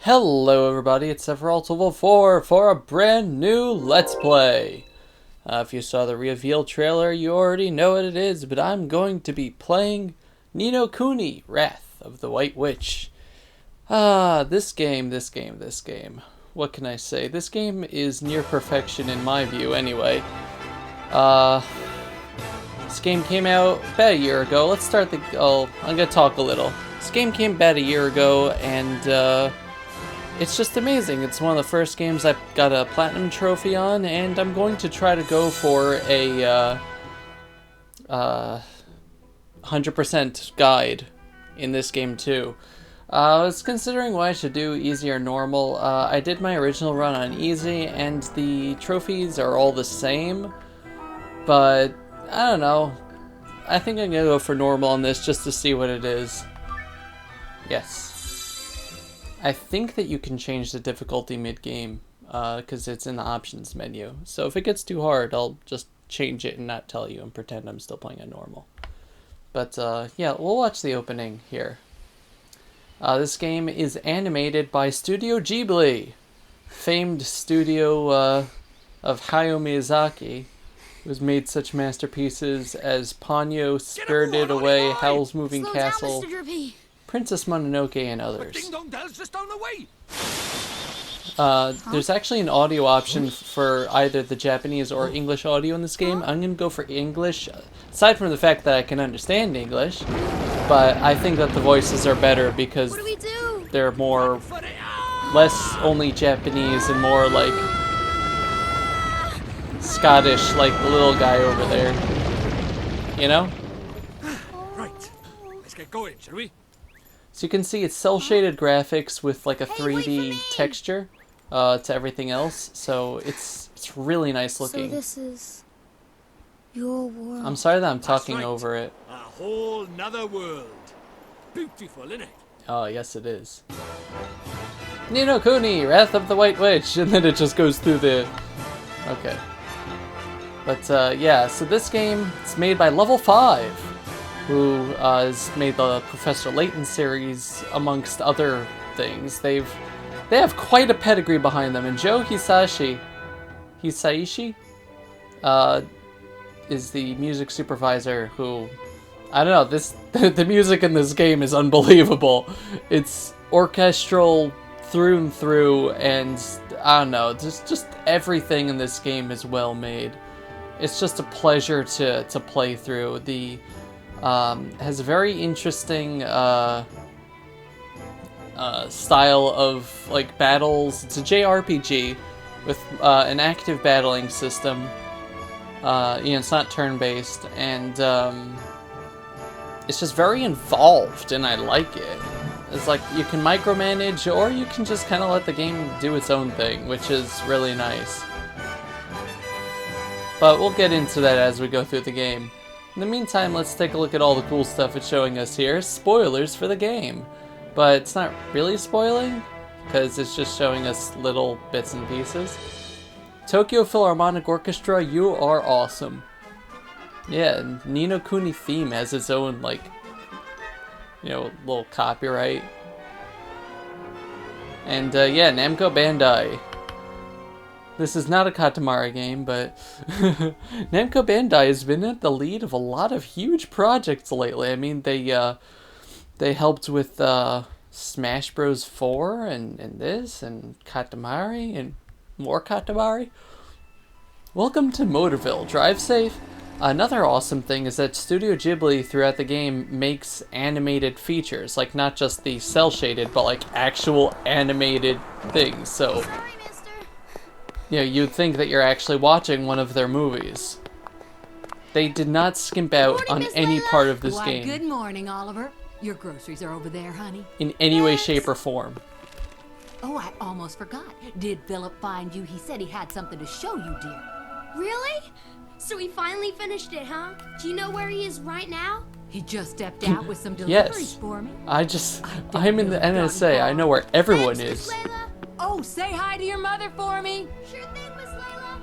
Hello everybody, it's Sephiroth4 for a brand new Let's Play. If you saw the reveal trailer, you already know what it is, but I'm going to be playing Ni no Kuni, Wrath of the White Witch. This game. What can I say? This game is near perfection in my view anyway. This game came out about a year ago. Let's start I'm gonna talk a little. This game came about a year ago, and it's just amazing. It's one of the first games I got a platinum trophy on, and I'm going to try to go for a 100% guide in this game too. I was considering what I should do, easy or normal. I did my original run on easy, and the trophies are all the same, but I don't know. I think I'm gonna go for normal on this just to see what it is. Yes. I think that you can change the difficulty mid-game, because it's in the options menu. So if it gets too hard, I'll just change it and not tell you and pretend I'm still playing on normal. But yeah, we'll watch the opening here. This game is animated by Studio GHIBLI, famed studio of Hayao Miyazaki, who's made such masterpieces as Ponyo, Spirited Away, Howl's Moving Castle, Princess Mononoke, and others. There's actually an audio option for either the Japanese or English audio in this game. I'm going to go for English, aside from the fact that I can understand English, but I think that the voices are better because they're less only Japanese and more like Scottish, like the little guy over there. You know? Right. Let's get going, shall we? So you can see it's cel-shaded graphics with like a 3D texture to everything else, so it's really nice looking. So this is your world. I'm sorry that I'm talking over it. A whole nother world. Beautiful, isn't it? Oh, yes it is. Ni no Kuni, Wrath of the White Witch, and then it just goes through the... Okay. But yeah, so this game, it's made by Level 5. Who has made the Professor Layton series, amongst other things. They have quite a pedigree behind them, and Joe Hisaishi is the music supervisor who, I don't know, the music in this game is unbelievable. It's orchestral through and through, and I don't know, just everything in this game is well made. It's just a pleasure to play through. Has a very interesting style of like battles. It's a JRPG with an active battling system. It's not turn-based, and it's just very involved, and I like it. It's like you can micromanage, or you can just kind of let the game do its own thing, which is really nice. But we'll get into that as we go through the game. In the meantime, let's take a look at all the cool stuff it's showing us here. Spoilers for the game. But it's not really spoiling, because it's just showing us little bits and pieces. Tokyo Philharmonic Orchestra, you are awesome. Yeah, Ni no Kuni theme has its own, like, little copyright. And yeah, Namco Bandai. This is not a Katamari game, but Namco Bandai has been at the lead of a lot of huge projects lately. I mean, they helped with Smash Bros. 4 and this, and Katamari, and more Katamari. Welcome to Motorville. Drive safe. Another awesome thing is that Studio GHIBLI throughout the game makes animated features, like not just the cel-shaded, but like actual animated things. So you'd think that you're actually watching one of their movies. They did not skimp out on any part of this game. Good morning, Oliver. Your groceries are over there, honey. In any way, shape, or form. Oh, I almost forgot. Did Philip find you? He said he had something to show you, dear. Really? So he finally finished it, huh? Do you know where he is right now? He just stepped out with some deliveries for me. I'm in the NSA. I know where everyone is. Miss Layla. Oh, say hi to your mother for me. Sure thing, Miss Layla.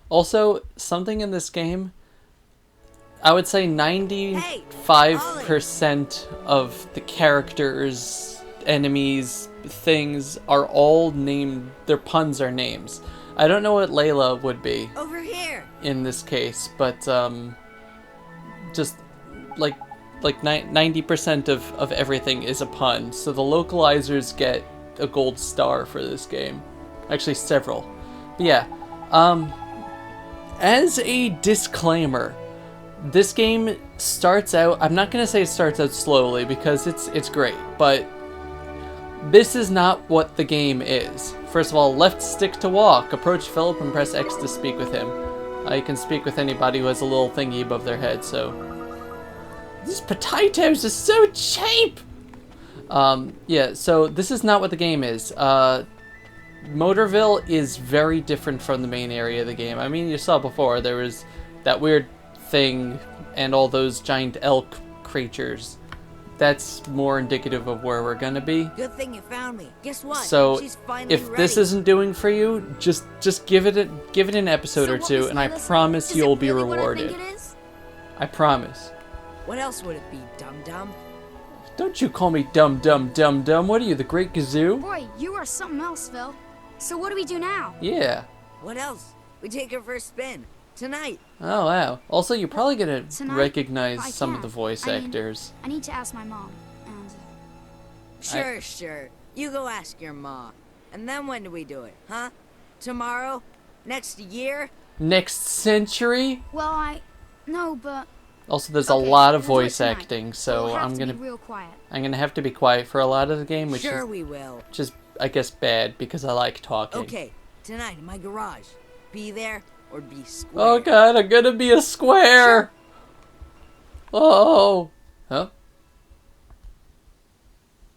Also, something in this game, I would say 95% of the characters enemies, things are all named, their puns are names. I don't know what Layla would be Over here. in this case, but just like 90% of everything is a pun. So the localizers get a gold star for this game. Actually, several. But yeah, as a disclaimer, this game starts out, I'm not going to say it starts out slowly because it's great, but this is not what the game is. First of all, left stick to walk. Approach Philip and press X to speak with him. You can speak with anybody who has a little thingy above their head, so... These potatoes are so cheap! Yeah, so this is not what the game is. Motorville is very different from the main area of the game. I mean, you saw before, there was that weird thing and all those giant elk creatures. That's more indicative of where we're gonna be. Good thing you found me. Guess what? So She's finally if this ready. isn't doing for you, just give it an episode or two, and I promise you'll be rewarded. I promise. What else would it be, dum-dum? Don't you call me dumb. What are you, the Great Gazoo? Boy, you are something else, Phil. So what do we do now? Yeah. What else? We take her for a spin. Tonight. Oh, wow. Also, you're probably gonna Tonight, recognize I some of can't. the voice I mean, actors. I need to ask my mom, and... Sure. You go ask your ma. And then when do we do it, huh? Tomorrow? Next year? Next century? Well, No, but... Also, there's Okay, a lot of we'll do it voice tonight. acting, so We'll have I'm to gonna be real quiet. have to be quiet for a lot of the game, which Sure we will. is I guess bad because I like talking. Okay, tonight in my garage. Be there or be square. Oh god, I'm gonna be a square. Oh. Huh?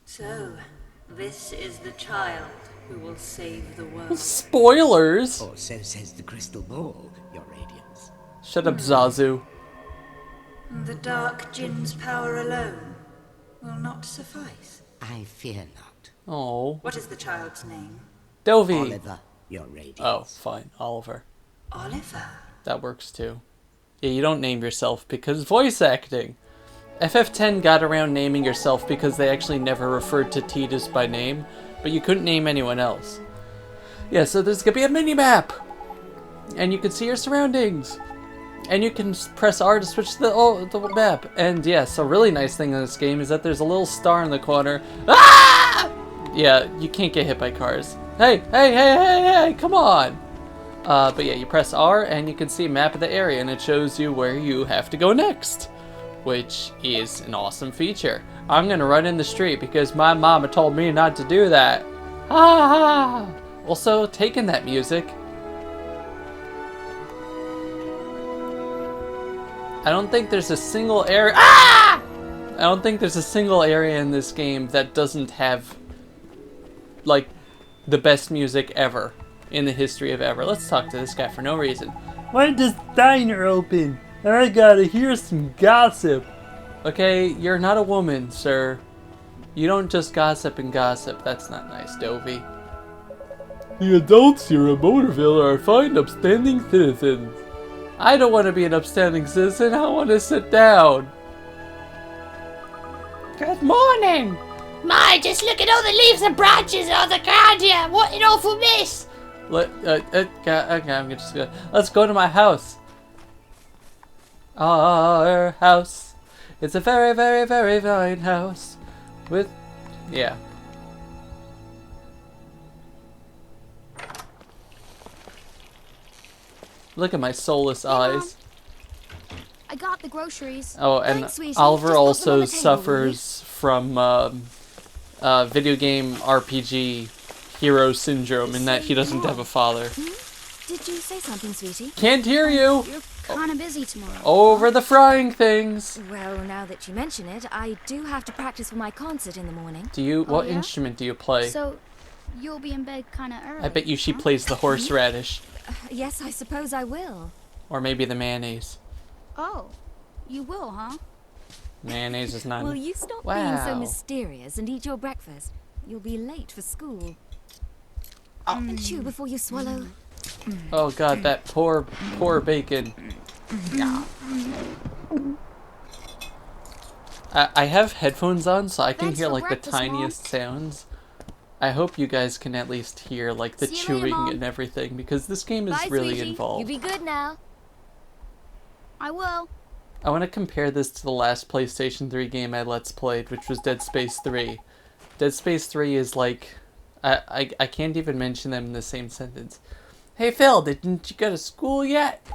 So, this is the child who will save the world. Spoilers. Or so says the crystal ball, your radiance. Shut up, Zazu. The dark Jinn's power alone will not suffice. I fear not. Oh. What is the child's name? Dovey. Oliver, your radiance. Oh, fine. Oliver. Oliver. That works too. Yeah, you don't name yourself because voice acting. FF10 got around naming yourself because they actually never referred to Tidus by name, but you couldn't name anyone else. Yeah, so there's gonna be a mini-map! And you can see your surroundings! And you can press R to switch the map. And yeah, so really nice thing in this game is that there's a little star in the corner. Ah! Yeah, you can't get hit by cars. Hey, come on! But yeah, you press R and you can see a map of the area and it shows you where you have to go next, which is an awesome feature. I'm gonna run in the street because my mama told me not to do that. Ah! Also, taking that music. I don't think there's a single area. Ah! I don't think there's a single area in this game that doesn't have, like, the best music ever in the history of ever. Let's talk to this guy for no reason. When does diner open? I gotta hear some gossip. Okay, you're not a woman, sir. You don't just gossip and gossip. That's not nice, Dovey. The adults here at Motorville are fine, upstanding citizens. I don't want to be an upstanding citizen. I want to sit down. Good morning. My, just look at all the leaves and branches on the ground here. What an awful mess. Okay, I'm just gonna. Let's go to my house. Our house. It's a very, very, very fine house. With, yeah. Look at my soulless eyes. I got the groceries. Oh, and Thanks, sweetie. Oliver Just put them on also the table, suffers from video game RPG hero syndrome in that he doesn't have a father. Did you say something, sweetie? Can't hear you! You're kind of busy tomorrow. Over the frying things! Well, now that you mention it, I do have to practice for my concert in the morning. Do you, what yeah? instrument do you play? So, you'll be in bed kind of early. I bet you she huh? plays the horseradish. Yes, I suppose I will. Or maybe the mayonnaise. Oh, you will, huh? Mayonnaise is not... Will you stop being so Wow. mysterious and eat your breakfast? You'll be late for school. Chew before you swallow. Oh god, that poor I have headphones on, so I can Thanks hear for like the breakfast, Mom. tiniest sounds. I hope you guys can at least hear like the See you later, chewing Mom. and everything, because this game is Bye, really sweetie. involved. You be good now. I will. I want to compare this to the last PlayStation 3 game I Let's Played, which was Dead Space 3. Dead Space 3 is like... I can't even mention them in the same sentence. Hey Phil, didn't you go to school yet?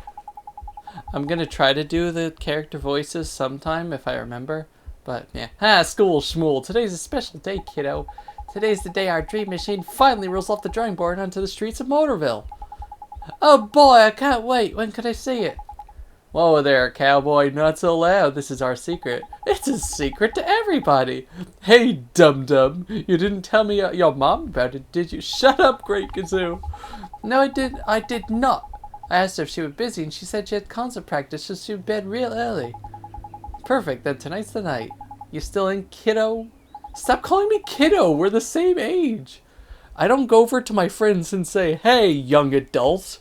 I'm gonna try to do the character voices sometime if I remember. But yeah. School schmool. Today's a special day, kiddo. Today's the day our dream machine finally rolls off the drawing board onto the streets of Motorville. Oh boy, I can't wait. When can I see it? Whoa there, cowboy. Not so loud. This is our secret. It's a secret to everybody. Hey, dum-dum. You didn't tell me your mom about it, did you? Shut up, Great Kazoo. No, I did not. I asked her if she was busy, and she said she had concert practice, so she would bed real early. Perfect, then tonight's the night. You still in, kiddo? Stop calling me kiddo. We're the same age. I don't go over to my friends and say, hey, young adults.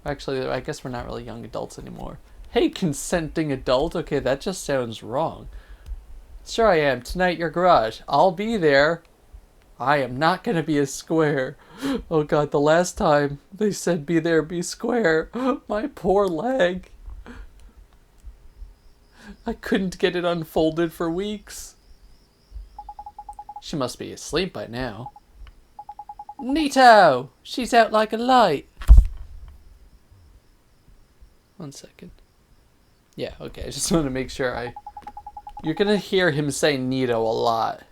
Actually, I guess we're not really young adults anymore. Hey, consenting adult. Okay, that just sounds wrong. Sure I am. Tonight, your garage. I'll be there. I am not going to be a square. Oh god, the last time they said be there, be square. My poor leg. I couldn't get it unfolded for weeks. She must be asleep by now. Neato! She's out like a light. 1 second. Yeah, okay, I just want to make sure You're gonna hear him say Neato a lot.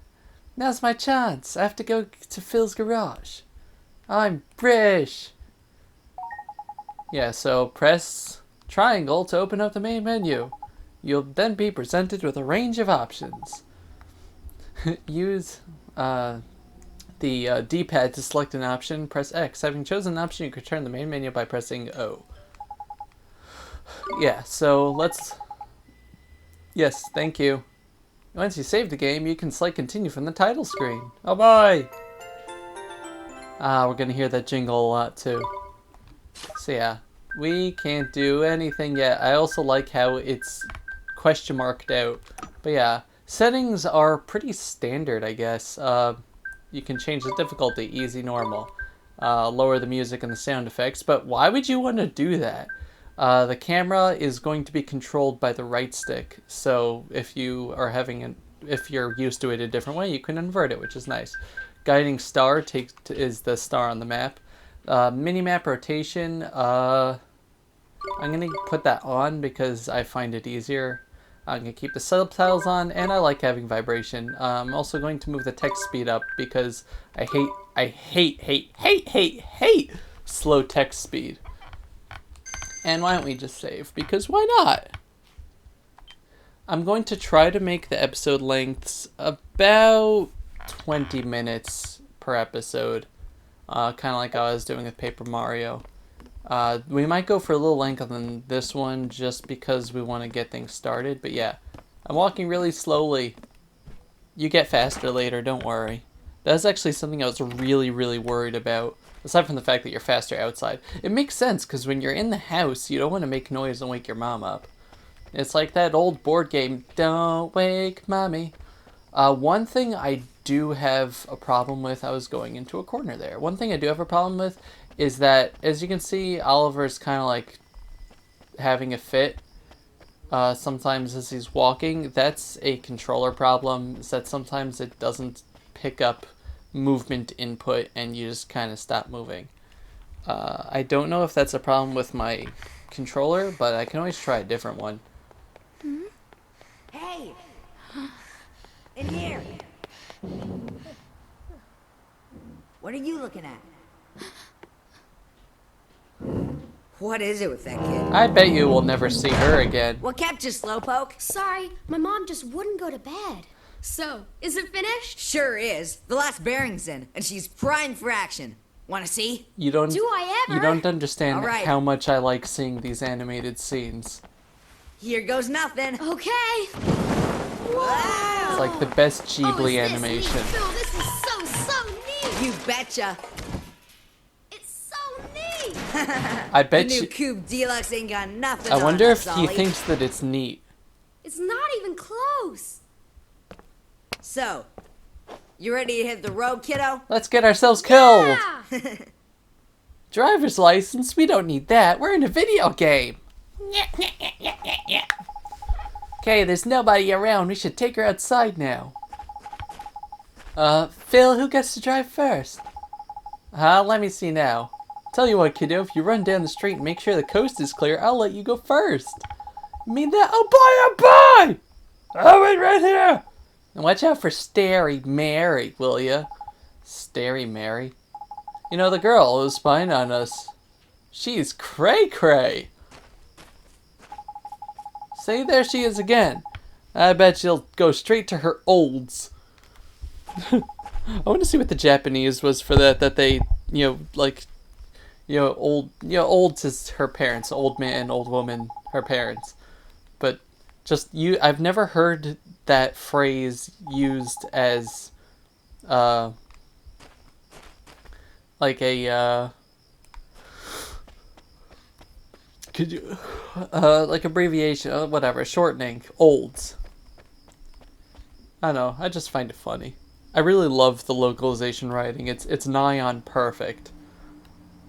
Now's my chance. I have to go to Phil's garage. I'm British. Yeah, so press triangle to open up the main menu. You'll then be presented with a range of options. Use the D-pad to select an option. Press X. Having chosen an option, you can return the main menu by pressing O. Yeah, so let's... Yes, thank you. Once you save the game, you can select continue from the title screen. Oh boy! We're gonna hear that jingle a lot too. So yeah, we can't do anything yet. I also like how it's question marked out. But yeah, settings are pretty standard, I guess. You can change the difficulty, easy, normal. Lower the music and the sound effects, but why would you want to do that? The camera is going to be controlled by the right stick, so if you are if you're used to it a different way, you can invert it, which is nice. Guiding star is the star on the map. Mini-map rotation, I'm going to put that on because I find it easier. I'm going to keep the subtitles on, and I like having vibration. I'm also going to move the text speed up because I hate slow text speed. And why don't we just save? Because why not? I'm going to try to make the episode lengths about 20 minutes per episode. Kind of like I was doing with Paper Mario. We might go for a little length than this one just because we want to get things started. But yeah, I'm walking really slowly. You get faster later, don't worry. That's actually something I was really worried about. Aside from the fact that you're faster outside. It makes sense, because when you're in the house, you don't want to make noise and wake your mom up. It's like that old board game, Don't Wake Mommy. One thing I do have a problem with, I was going into a corner there. One thing I do have a problem with is that, as you can see, Oliver's kind of like having a fit. Sometimes as he's walking. That's a controller problem, is that sometimes it doesn't pick up movement input and you just kind of stop moving. I don't know if that's a problem with my controller, but I can always try a different one. Hey! In here! What are you looking at? What is it with that kid? I bet you will never see her again. What kept you, Slowpoke? Sorry, my mom just wouldn't go to bed. So, is it finished? Sure is. The last bearing's in, and she's primed for action. Wanna see? You don't. Do I ever? You don't understand All right. how much I like seeing these animated scenes. Here goes nothing. Okay. Wow! It's like the best GHIBLI This animation. neat, Phil, this is so neat. You betcha. It's so neat. I The bet new you. Cube Deluxe ain't got nothing I on wonder us, if he Ollie. thinks that it's neat. It's not even close. So, you ready to hit the road, kiddo? Let's get ourselves killed. Yeah. Driver's license? We don't need that. We're in a video game. Okay, there's nobody around. We should take her outside now. Phil, who gets to drive first? Let me see now. Tell you what, kiddo, if you run down the street and make sure the coast is clear, I'll let you go first. You mean that? Oh boy, oh boy! I'll wait right here! And watch out for Starry Mary, will ya? Starry Mary? You know, the girl who's spying on us. She's cray-cray. See, there she is again. I bet she'll go straight to her olds. I want to see what the Japanese was for that they, old to her parents, old man, old woman, her parents. But I've never heard that phrase used as, like abbreviation, whatever, shortening, olds. I don't know, I just find it funny. I really love the localization writing. It's nigh on perfect.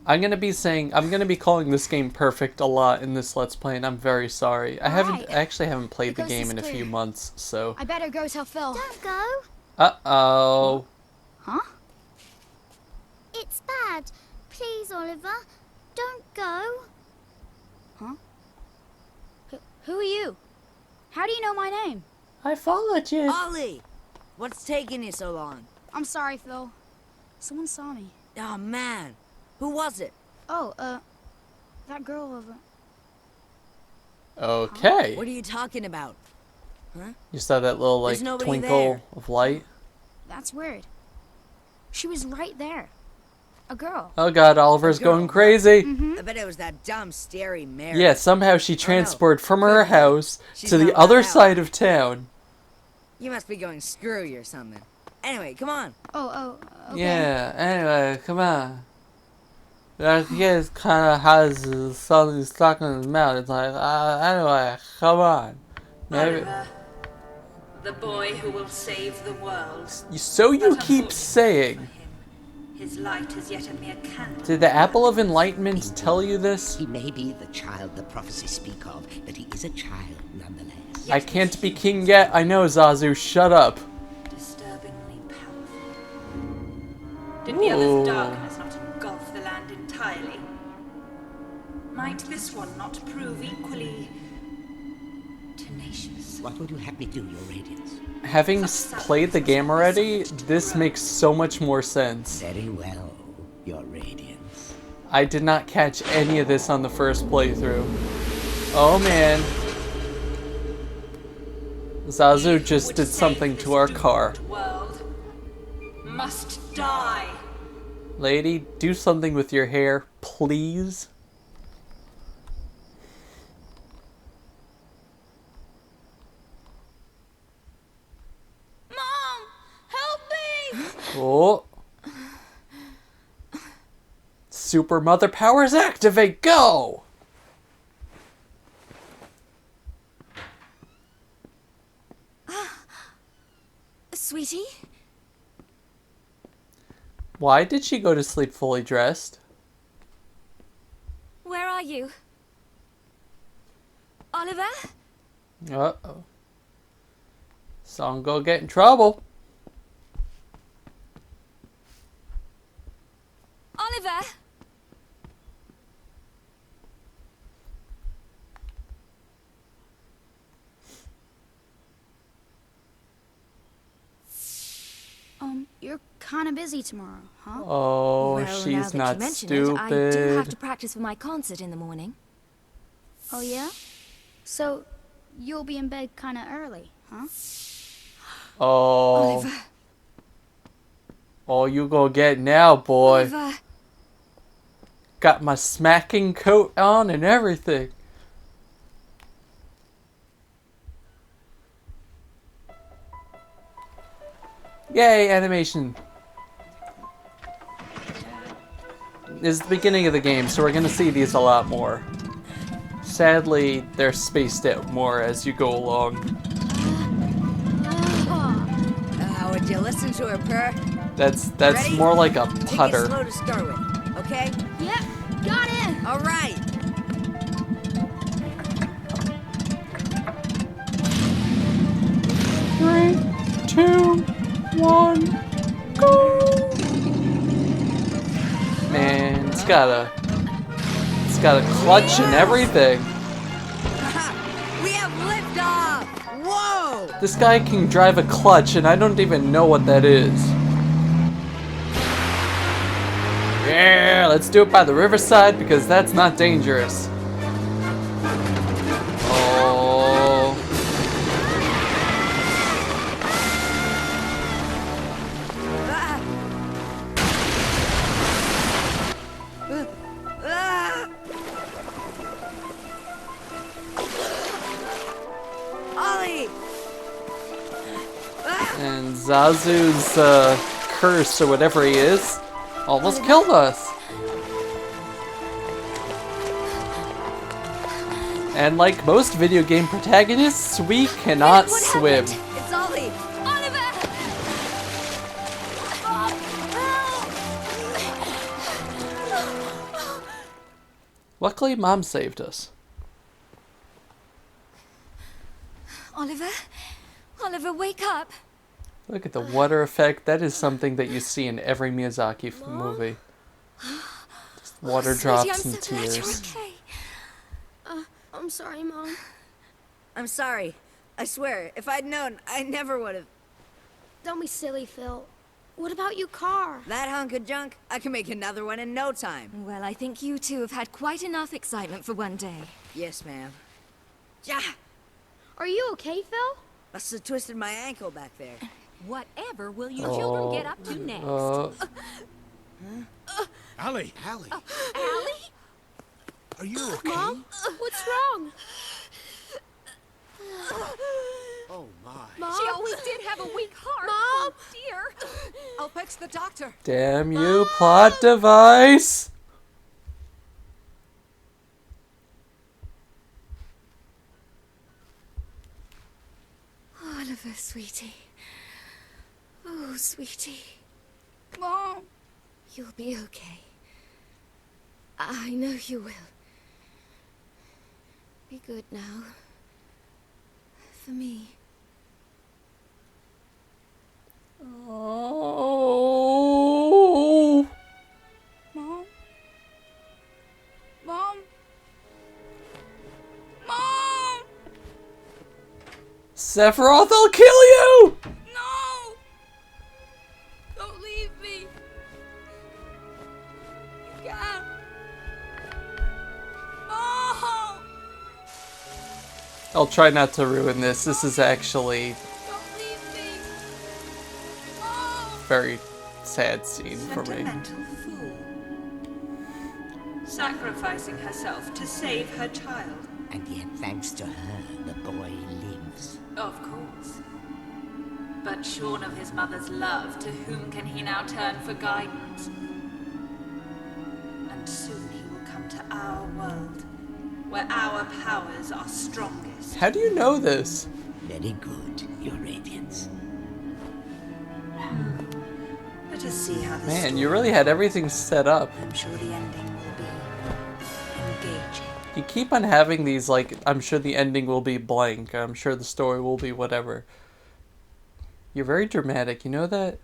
I'm gonna be calling this game perfect a lot in this Let's Play, and I'm very sorry. I actually haven't played the game in a few months, so. I better go tell Phil. Don't go. Uh-oh. Huh? It's bad. Please, Oliver. Don't go. Huh? Who are you? How do you know my name? I followed you. Ollie! What's taking you so long? I'm sorry, Phil. Someone saw me. Oh, man. Who was it? Oh, that girl over. Okay. What are you talking about? Huh? You saw that little, There's nobody twinkle there. of light? That's weird. She was right there. A girl. Oh god, Oliver's going crazy. I bet it was that dumb, Starry Mary. Yeah, somehow she transported from her house She's to the not other allowed. side of town. You must be going screwy or something. Anyway, come on. Oh, okay. Yeah, anyway, come on. That kid kind of has something stuck in his mouth. It's like, anyway, come on. Maybe. Oliver, the boy who will save the world. So you But keep unfortunately saying. for him, his light is yet a mere candle. Did the Apple of Enlightenment tell you this? He may be the child the prophecies speak of, but he is a child nonetheless. I can't be king yet. I know, Zazu. Shut up. Disturbingly powerful. Did the other's darkness not engulf the land entirely? Might this one not prove equally tenacious? What would you have me do, Your Radiance? Having played the game already, this makes so much more sense. Very well, Your Radiance. I did not catch any of this on the first playthrough. Oh man. Zazu just did something to our car. World must die. Lady, do something with your hair, please. Mom! Help me! Oh. Super Mother Powers activate, go! Sweetie? Why did she go to sleep fully dressed? Where are you? Oliver? Uh-oh. Song go get in trouble. Oliver? You're kind of busy tomorrow, huh? Oh, Well, now she's that not you mention stupid. it, I do have to practice for my concert in the morning. Oh, yeah? So, you'll be in bed kind of early, huh? Oh. Oliver. Oh, you go get now, boy. Oliver. Got my smacking coat on and everything. Yay, animation. This is the beginning of the game, so we're gonna see these a lot more. sadly, they're spaced out more as you go along. Would you listen to her purr? That's Ready? more like a Take it putter. slow to start with, okay? Yep, got it. All right. 3, 2, 1, go! Man, it's got a clutch and everything. We have liftoff! Whoa! This guy can drive a clutch, and I don't even know what that is. Yeah, let's do it by the riverside because that's not dangerous. Oh. Ollie! And Zazu's curse, or whatever he is, almost killed us. And like most video game protagonists, we cannot swim. It's Ollie! Oliver! Luckily, Mom saved us. Oliver? Oliver, wake up! Look at the water effect. That is something that you see in every Miyazaki movie. Just water drops and Sweetie, I'm so glad you're tears. okay. I'm sorry, Mom. I'm sorry. I swear, if I'd known, I never would have. Don't be silly, Phil. What about your car? That hunk of junk, I can make another one in no time. Well, I think you two have had quite enough excitement for one day. Yes, ma'am. Ja! Are you okay, Phil? Must have twisted my ankle back there. Whatever will you children get up to next? Allie, Allie, Allie? are you okay? Mom? What's wrong? oh my. Mom? She always did have a weak heart. Mom? Oh, dear. I'll fetch the doctor. Damn you, plot device! Oliver, sweetie. Oh, sweetie. Mom? You'll be okay. I know you will. Be good now. For me. Oh. Mom? Mom? Mom! Sephiroth, I'll kill you! No! Don't leave me. You can't. Mom! I'll try not to ruin this. This is actually Don't leave me. Mom! a very sad scene for me. Sentimental fool. Sacrificing herself to save her child. And yet, thanks to her, the boy lives. Of course. But shorn of his mother's love, to whom can he now turn for guidance? And soon he will come to our world, where our powers are strongest. How do you know this? Very good, Your Radiance. Let us see how this Man, you really had everything set up. I'm sure the ending will be engaging. You keep on having these, like, I'm sure the ending will be blank. I'm sure the story will be whatever. You're very dramatic, you know that?